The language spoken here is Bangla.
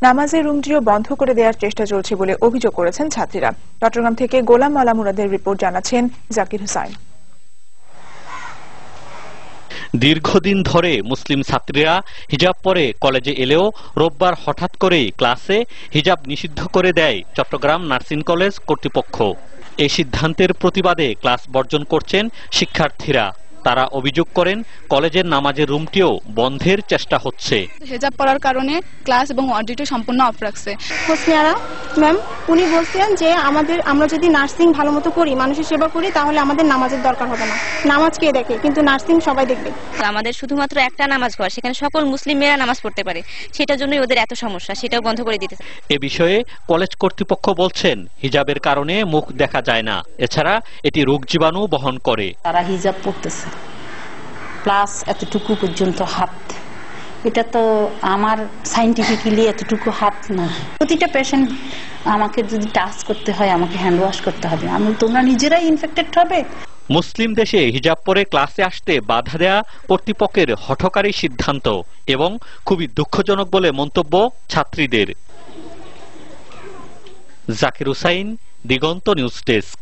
নামাজের রুমটিও বন্ধ করে দেওয়ার চেষ্টা চলছে বলে অভিযোগ করেছেন ছাত্রীরা। চট্টগ্রাম থেকে গোলাম মালা মুরাদের রিপোর্ট, জানাচ্ছেন জাকির হুসাইন। দীর্ঘদিন ধরে মুসলিম ছাত্রীরা হিজাব পরে কলেজে এলেও রোববার হঠাৎ করেই ক্লাসে হিজাব নিষিদ্ধ করে দেয় চট্টগ্রাম নার্সিং কলেজ কর্তৃপক্ষ। এই সিদ্ধান্তের প্রতিবাদে ক্লাস বর্জন করছেন শিক্ষার্থীরা। তারা অভিযোগ করেন কলেজের নামাজের রুমটিও বন্ধের চেষ্টা হচ্ছে। হিজাব পরার কারণে ক্লাস এবং অডিটরি সম্পূর্ণ অফ রাখছে। হোসনিয়ারা ম্যাম উনি বলছেন যে আমরা যদি নার্সিং ভালো মতো করি, মানুষের সেবা করি, তাহলে আমাদের নামাজের দরকার হবে না। নামাজ কে দেখে, কিন্তু নার্সিং সবাই দেখবে। আমাদের শুধুমাত্র একটা নামাজ ঘর, সেখানে সকল মুসলিম মেয়েরা নামাজ পড়তে পারে, সেটার জন্যই ওদের এত সমস্যা, সেটাও বন্ধ করে দিতে। এ বিষয়ে কলেজ কর্তৃপক্ষ বলছেন হিজাবের কারণে মুখ দেখা যায় না, এছাড়া এটি রোগ জীবাণু বহন করে। তারা হিজাব পড়তেছে প্লাস এতটুকু পর্যন্ত হাত, এটা তো আমার সাইন্টিফিক্যালি এতটুকু হাত না। প্রতিটা পেশেন্ট আমাকে যদি টাচ করতে হয়, আমাকে হ্যান্ড ওয়াশ করতে হবে, তোমরা নিজেরাই ইনফেক্টেড হবে। মুসলিম দেশে হিজাব পরে ক্লাসে আসতে বাধা দেয়া কর্তৃপক্ষের হঠকারী সিদ্ধান্ত এবং খুবই দুঃখজনক বলে মন্তব্য ছাত্রীদের। জাকির হুসাইন, দিগন্ত নিউজ ডেস্ক।